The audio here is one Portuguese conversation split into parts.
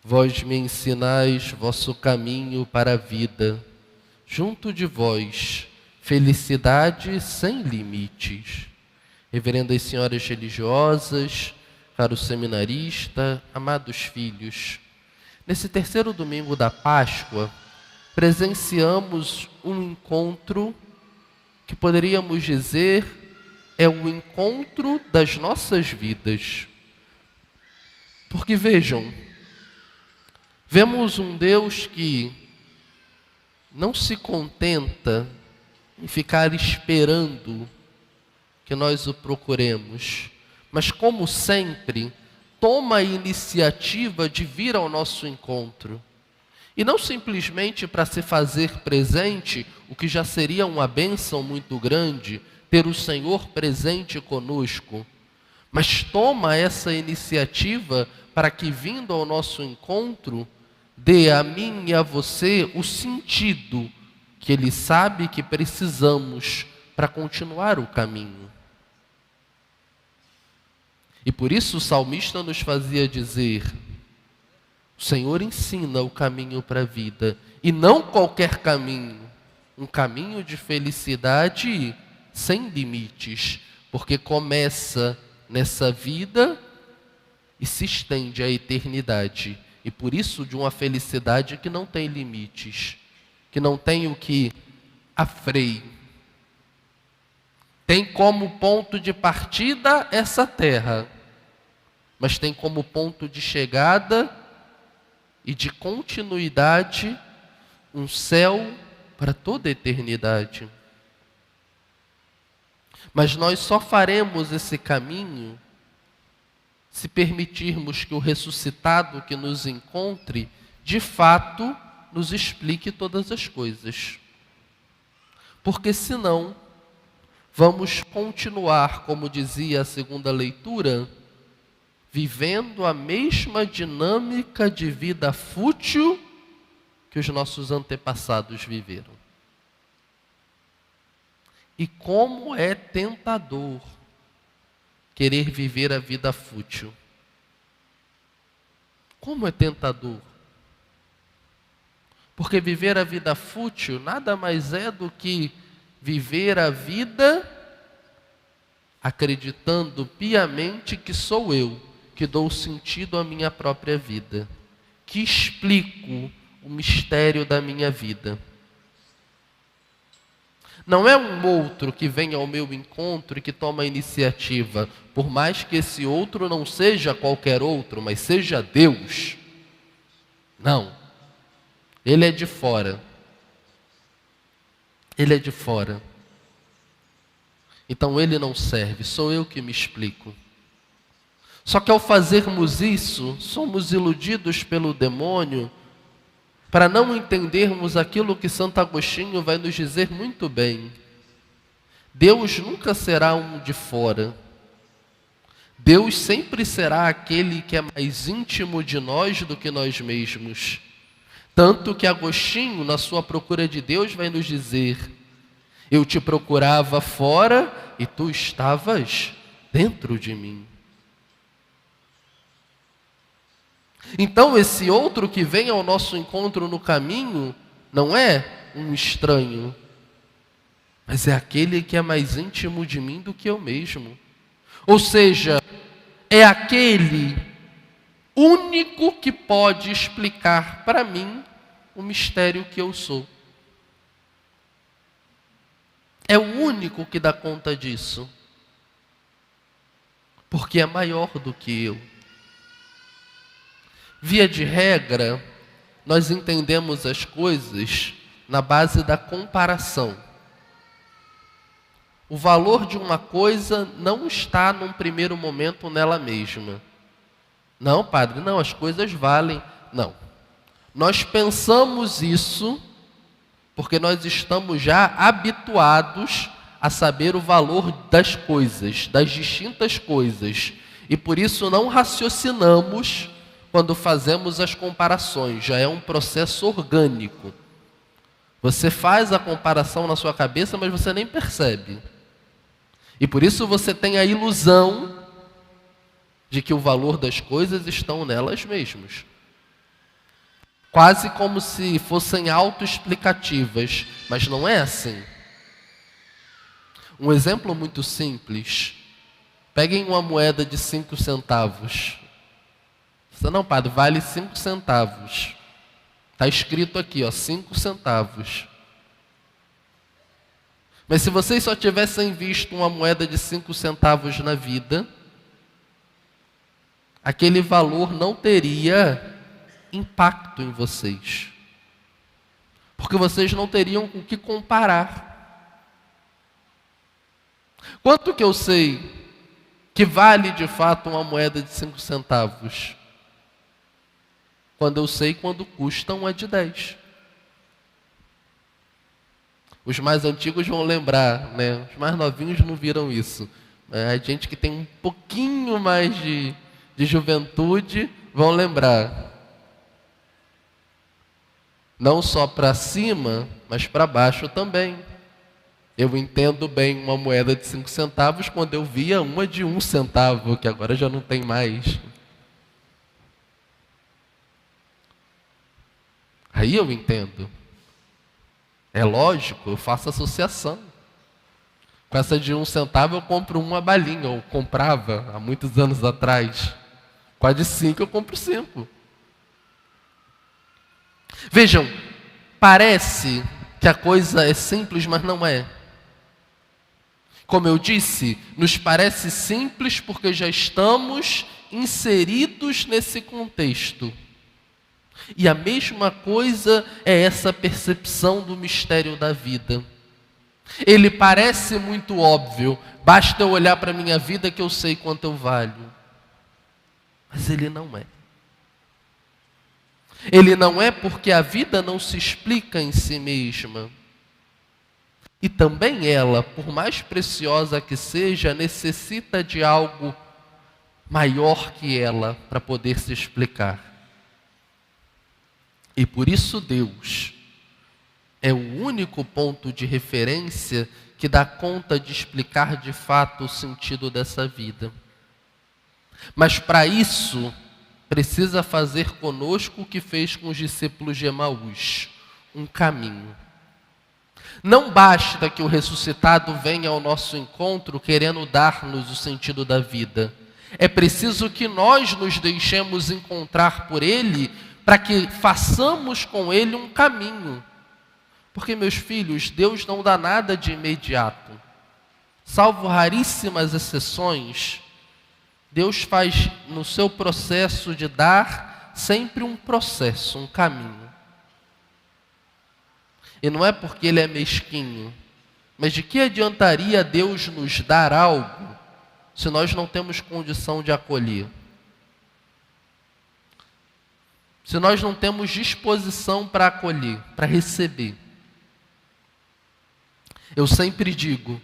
Vós me ensinais vosso caminho para a vida. Junto de vós, felicidade sem limites. Reverendas senhoras religiosas, caro seminarista, amados filhos, nesse terceiro domingo da Páscoa, presenciamos um encontro que poderíamos dizer é o encontro das nossas vidas. Porque vejam, vemos um Deus que não se contenta em ficar esperando que nós o procuremos, mas como sempre, toma a iniciativa de vir ao nosso encontro. E não simplesmente para se fazer presente, o que já seria uma bênção muito grande, ter o Senhor presente conosco, mas toma essa iniciativa para que, vindo ao nosso encontro, dê a mim e a você o sentido que Ele sabe que precisamos para continuar o caminho. E por isso o salmista nos fazia dizer: o Senhor ensina o caminho para a vida, e não qualquer caminho, um caminho de felicidade sem limites, porque começa nessa vida e se estende à eternidade. E por isso de uma felicidade que não tem limites, que não tem o que a freio. Tem como ponto de partida essa terra, mas tem como ponto de chegada e de continuidade um céu para toda a eternidade. Mas nós só faremos esse caminho se permitirmos que o ressuscitado que nos encontre, de fato, nos explique todas as coisas. Porque senão, vamos continuar, como dizia a segunda leitura, vivendo a mesma dinâmica de vida fútil que os nossos antepassados viveram. E como é tentador querer viver a vida fútil. Como é tentador. Porque viver a vida fútil nada mais é do que viver a vida acreditando piamente que sou eu que dou sentido à minha própria vida, que explico o mistério da minha vida. Não é um outro que vem ao meu encontro e que toma a iniciativa, por mais que esse outro não seja qualquer outro, mas seja Deus. Não. Ele é de fora. Ele é de fora. Então ele não serve, sou eu que me explico. Só que ao fazermos isso, somos iludidos pelo demônio para não entendermos aquilo que Santo Agostinho vai nos dizer muito bem. Deus nunca será um de fora. Deus sempre será aquele que é mais íntimo de nós do que nós mesmos. Tanto que Agostinho, na sua procura de Deus, vai nos dizer: eu te procurava fora e tu estavas dentro de mim. Então esse outro que vem ao nosso encontro no caminho não é um estranho, mas é aquele que é mais íntimo de mim do que eu mesmo. Ou seja, é aquele único que pode explicar para mim o mistério que eu sou. É o único que dá conta disso, porque é maior do que eu. Via de regra, nós entendemos as coisas na base da comparação. O valor de uma coisa não está num primeiro momento nela mesma. Não, padre, não, as coisas valem. Não. Nós pensamos isso porque nós estamos já habituados a saber o valor das coisas, das distintas coisas. E por isso não raciocinamos quando fazemos as comparações, já é um processo orgânico. Você faz a comparação na sua cabeça, mas você nem percebe. E por isso você tem a ilusão de que o valor das coisas estão nelas mesmas. quase como se fossem autoexplicativas, mas não é assim. Um exemplo muito simples. Peguem uma moeda de 5 centavos. Você não, padre, vale 5 centavos. Está escrito aqui, ó, 5 centavos. Mas se vocês só tivessem visto uma moeda de 5 centavos na vida, aquele valor não teria impacto em vocês. Porque vocês não teriam com o que comparar. Quanto que eu sei que vale de fato uma moeda de 5 centavos? Quando eu sei quando custa uma de 10. Os mais antigos vão lembrar, né? Os mais novinhos não viram isso. A gente que tem um pouquinho mais de juventude vão lembrar. Não só para cima, mas para baixo também. Eu entendo bem uma moeda de 5 centavos quando eu via uma de 1 centavo, que agora já não tem mais. Aí eu entendo. É lógico, eu faço associação. Com essa de 1 centavo eu compro uma balinha, ou comprava há muitos anos atrás. Com a de 5 eu compro 5. Vejam, parece que a coisa é simples, mas não é. Como eu disse, nos parece simples porque já estamos inseridos nesse contexto. E a mesma coisa é essa percepção do mistério da vida. Ele parece muito óbvio, basta eu olhar para a minha vida que eu sei quanto eu valho. Mas ele não é. Ele não é porque a vida não se explica em si mesma. E também ela, por mais preciosa que seja, necessita de algo maior que ela para poder se explicar. E por isso Deus é o único ponto de referência que dá conta de explicar de fato o sentido dessa vida. Mas para isso, precisa fazer conosco o que fez com os discípulos de Emaús, um caminho. Não basta que o ressuscitado venha ao nosso encontro querendo dar-nos o sentido da vida. É preciso que nós nos deixemos encontrar por Ele para que façamos com Ele um caminho. Porque, meus filhos, Deus não dá nada de imediato. Salvo raríssimas exceções, Deus faz no seu processo de dar sempre um processo, um caminho. E não é porque Ele é mesquinho, mas de que adiantaria Deus nos dar algo se nós não temos condição de acolher? Se nós não temos disposição para acolher, para receber? Eu sempre digo,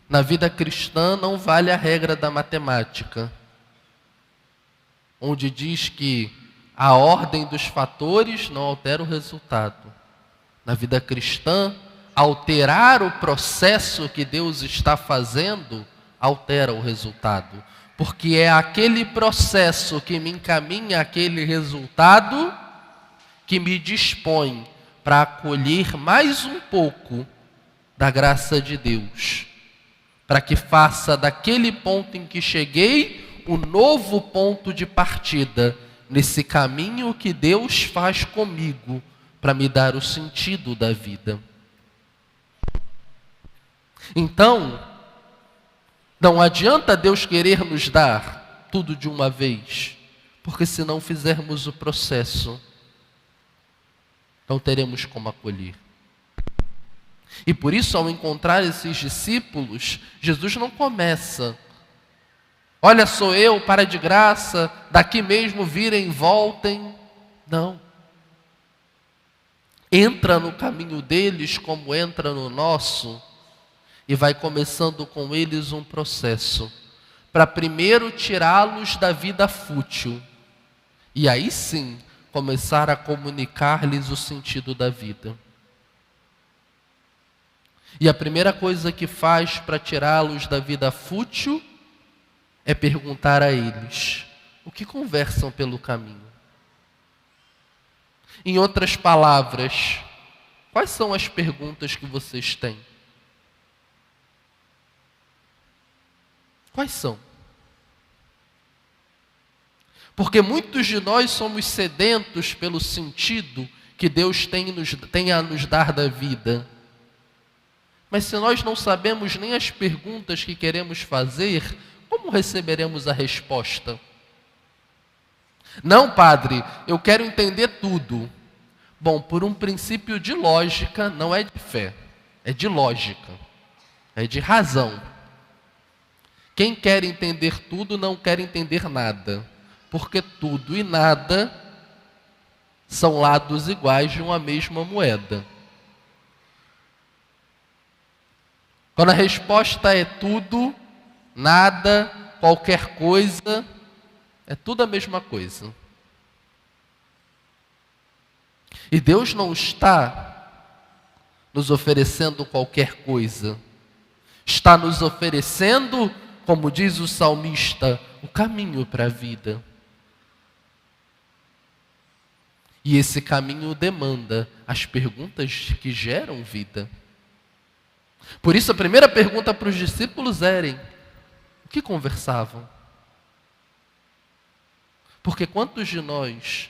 na vida cristã não vale a regra da matemática, onde diz que a ordem dos fatores não altera o resultado. Na vida cristã, alterar o processo que Deus está fazendo altera o resultado. Porque é aquele processo que me encaminha àquele resultado que me dispõe para acolher mais um pouco da graça de Deus. Para que faça daquele ponto em que cheguei um novo ponto de partida nesse caminho que Deus faz comigo para me dar o sentido da vida. Então, não adianta Deus querer nos dar tudo de uma vez, porque se não fizermos o processo, não teremos como acolher. E por isso, ao encontrar esses discípulos, Jesus não começa: olha, sou eu, para de graça, daqui mesmo virem, voltem. Não. Entra no caminho deles como entra no nosso, e vai começando com eles um processo, para primeiro tirá-los da vida fútil, e aí sim, começar a comunicar-lhes o sentido da vida. E a primeira coisa que faz para tirá-los da vida fútil é perguntar a eles: o que conversam pelo caminho? Em outras palavras, quais são as perguntas que vocês têm? Quais são? Porque muitos de nós somos sedentos pelo sentido que Deus tem a nos dar da vida. Mas se nós não sabemos nem as perguntas que queremos fazer, como receberemos a resposta? Não, padre, eu quero entender tudo. Bom, por um princípio de lógica, não é de fé, é de lógica, é de razão. Quem quer entender tudo não quer entender nada, porque tudo e nada são lados iguais de uma mesma moeda. Quando a resposta é tudo, nada, qualquer coisa, é tudo a mesma coisa. E Deus não está nos oferecendo qualquer coisa. Está nos oferecendo, como diz o salmista, o caminho para a vida. E esse caminho demanda as perguntas que geram vida. Por isso a primeira pergunta para os discípulos era: o que conversavam? Porque quantos de nós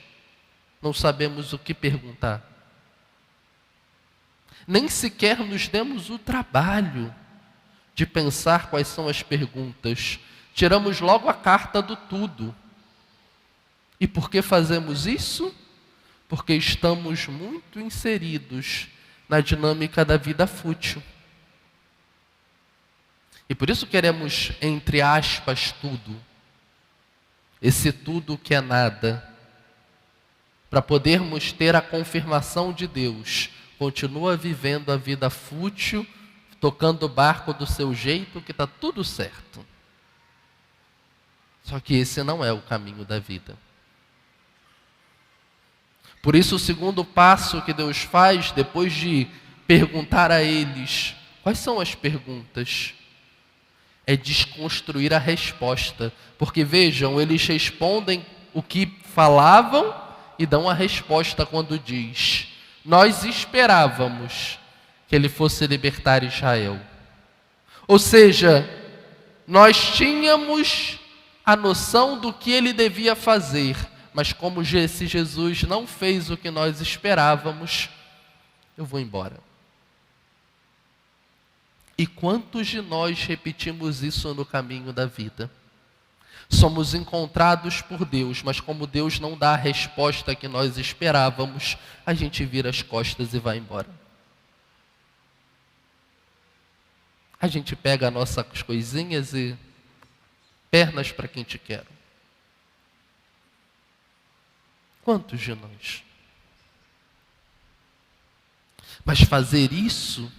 não sabemos o que perguntar? Nem sequer nos demos o trabalho de pensar quais são as perguntas. Tiramos logo a carta do tudo. E por que fazemos isso? Porque estamos muito inseridos na dinâmica da vida fútil. E por isso queremos, entre aspas, tudo. Esse tudo que é nada. Para podermos ter a confirmação de Deus. Continua vivendo a vida fútil, tocando o barco do seu jeito, que está tudo certo. Só que esse não é o caminho da vida. Por isso o segundo passo que Deus faz, depois de perguntar a eles, quais são as perguntas? É desconstruir a resposta. Porque vejam, eles respondem o que falavam e dão a resposta quando diz: nós esperávamos que ele fosse libertar Israel. Ou seja, nós tínhamos a noção do que ele devia fazer, mas como esse Jesus não fez o que nós esperávamos, eu vou embora. E quantos de nós repetimos isso no caminho da vida? Somos encontrados por Deus, mas como Deus não dá a resposta que nós esperávamos, a gente vira as costas e vai embora. A gente pega as nossas coisinhas e pernas para quem te quer. Quantos de nós? Mas fazer isso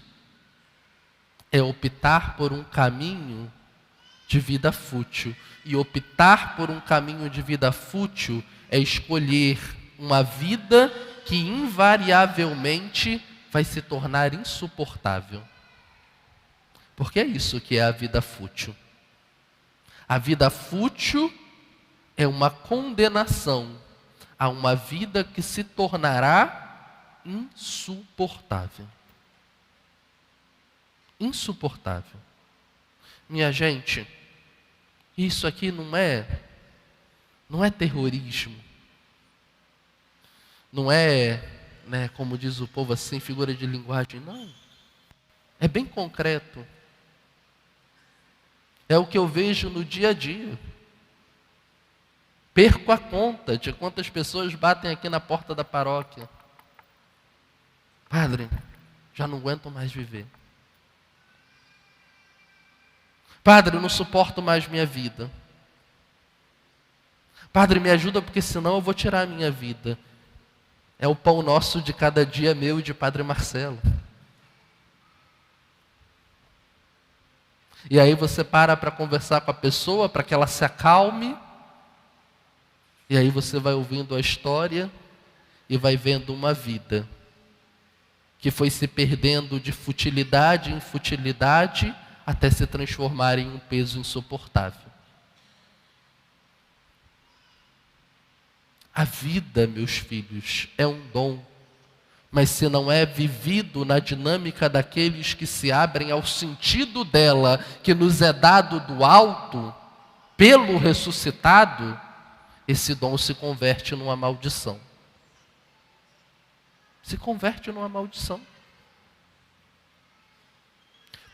é optar por um caminho de vida fútil. E optar por um caminho de vida fútil é escolher uma vida que invariavelmente vai se tornar insuportável. Porque é isso que é a vida fútil. A vida fútil é uma condenação a uma vida que se tornará insuportável. Insuportável. Minha gente, isso aqui não é terrorismo. Não é, como diz o povo assim, figura de linguagem. Não. É bem concreto. É o que eu vejo no dia a dia. Perco a conta de quantas pessoas batem aqui na porta da paróquia. Padre, já não aguento mais viver. Padre, eu não suporto mais minha vida. Padre, me ajuda porque senão eu vou tirar a minha vida. É o pão nosso de cada dia meu e de Padre Marcelo. E aí você para conversar com a pessoa, para que ela se acalme. E aí você vai ouvindo a história e vai vendo uma vida que foi se perdendo de futilidade em futilidade até se transformar em um peso insuportável. A vida, meus filhos, é um dom, mas se não é vivido na dinâmica daqueles que se abrem ao sentido dela, que nos é dado do alto, pelo ressuscitado, esse dom se converte numa maldição. Se converte numa maldição.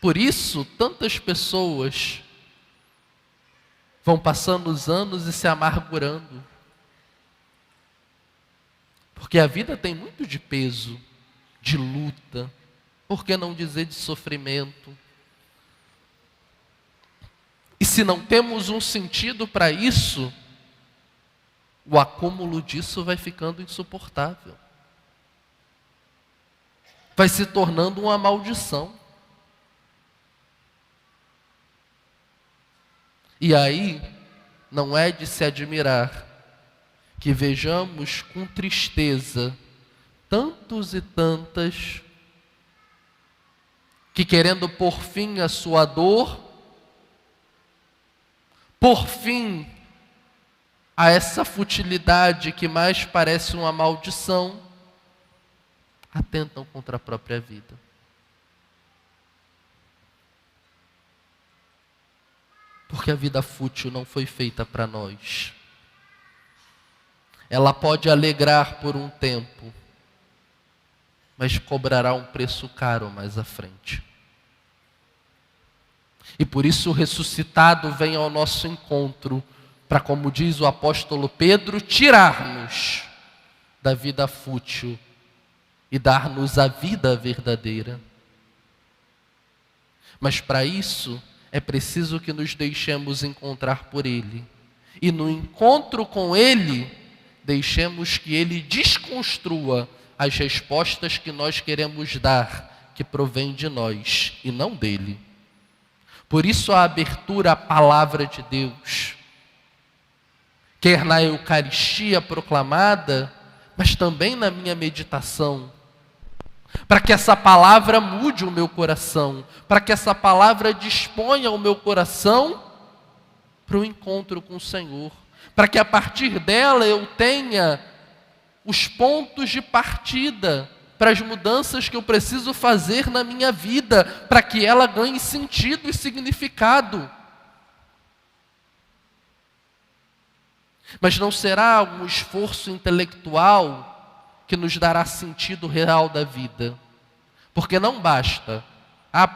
Por isso, tantas pessoas vão passando os anos e se amargurando. Porque a vida tem muito de peso, de luta, por que não dizer de sofrimento? E se não temos um sentido para isso, o acúmulo disso vai ficando insuportável. Vai se tornando uma maldição. E aí, não é de se admirar que vejamos com tristeza tantos e tantas que, querendo pôr fim à sua dor, pôr fim a essa futilidade que mais parece uma maldição, atentam contra a própria vida. Porque a vida fútil não foi feita para nós. Ela pode alegrar por um tempo, mas cobrará um preço caro mais à frente. E por isso o ressuscitado vem ao nosso encontro, para, como diz o apóstolo Pedro, tirar-nos da vida fútil e dar-nos a vida verdadeira. Mas para isso é preciso que nos deixemos encontrar por Ele. E no encontro com Ele, deixemos que Ele desconstrua as respostas que nós queremos dar, que provém de nós e não dele. Por isso a abertura à palavra de Deus, quer na Eucaristia proclamada, mas também na minha meditação, para que essa palavra mude o meu coração, para que essa palavra disponha o meu coração para o encontro com o Senhor, para que a partir dela eu tenha os pontos de partida para as mudanças que eu preciso fazer na minha vida, para que ela ganhe sentido e significado. Mas não será um esforço intelectual que nos dará sentido real da vida. Porque não basta,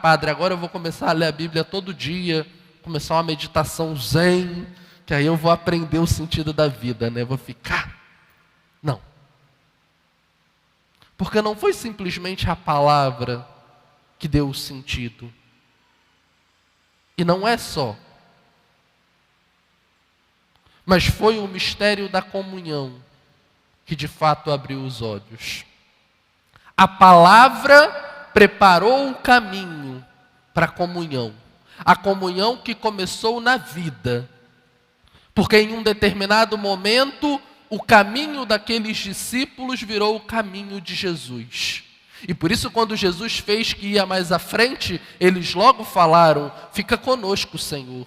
padre, agora eu vou começar a ler a Bíblia todo dia, começar uma meditação zen, que aí eu vou aprender o sentido da vida, né? Vou ficar. Não. Porque não foi simplesmente a palavra que deu o sentido. E não é só. Mas foi o mistério da comunhão que de fato abriu os olhos. A palavra preparou o caminho para a comunhão. A comunhão que começou na vida. Porque em um determinado momento, o caminho daqueles discípulos virou o caminho de Jesus. E por isso, quando Jesus fez que ia mais à frente, eles logo falaram: fica conosco, Senhor.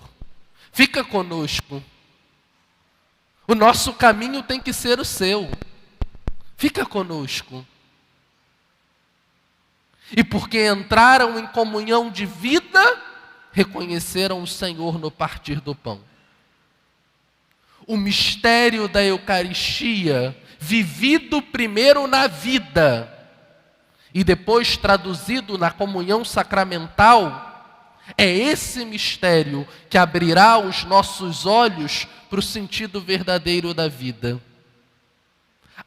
Fica conosco. O nosso caminho tem que ser o seu. Fica conosco. E porque entraram em comunhão de vida, reconheceram o Senhor no partir do pão. O mistério da Eucaristia, vivido primeiro na vida e depois traduzido na comunhão sacramental, é esse mistério que abrirá os nossos olhos para o sentido verdadeiro da vida.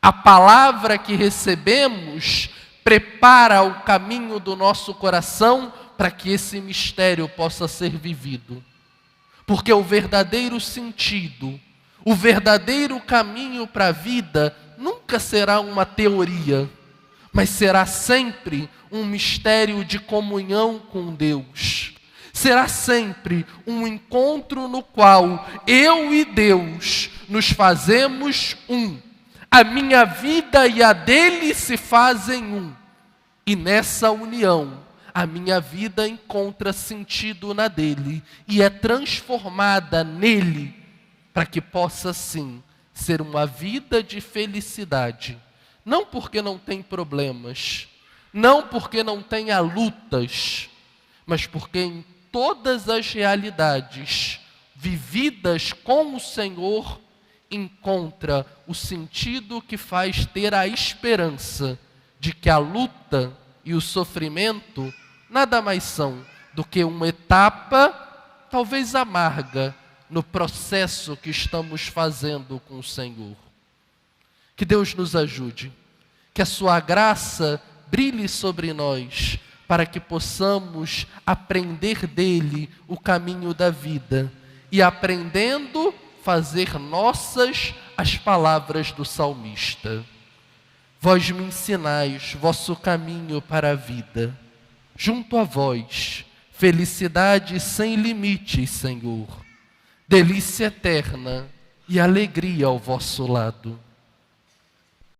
A palavra que recebemos prepara o caminho do nosso coração para que esse mistério possa ser vivido. Porque o verdadeiro sentido, o verdadeiro caminho para a vida nunca será uma teoria, mas será sempre um mistério de comunhão com Deus. Será sempre um encontro no qual eu e Deus nos fazemos um. A minha vida e a dele se fazem um. E nessa união, a minha vida encontra sentido na dele e é transformada nele, para que possa sim ser uma vida de felicidade, não porque não tem problemas, não porque não tenha lutas, mas porque em todas as realidades vividas com o Senhor, encontra o sentido que faz ter a esperança de que a luta e o sofrimento nada mais são do que uma etapa, talvez amarga, no processo que estamos fazendo com o Senhor. Que Deus nos ajude, que a sua graça brilhe sobre nós, para que possamos aprender dele o caminho da vida e, aprendendo, fazer nossas as palavras do salmista. Vós me ensinais vosso caminho para a vida. Junto a vós, felicidade sem limites, Senhor. Delícia eterna e alegria ao vosso lado.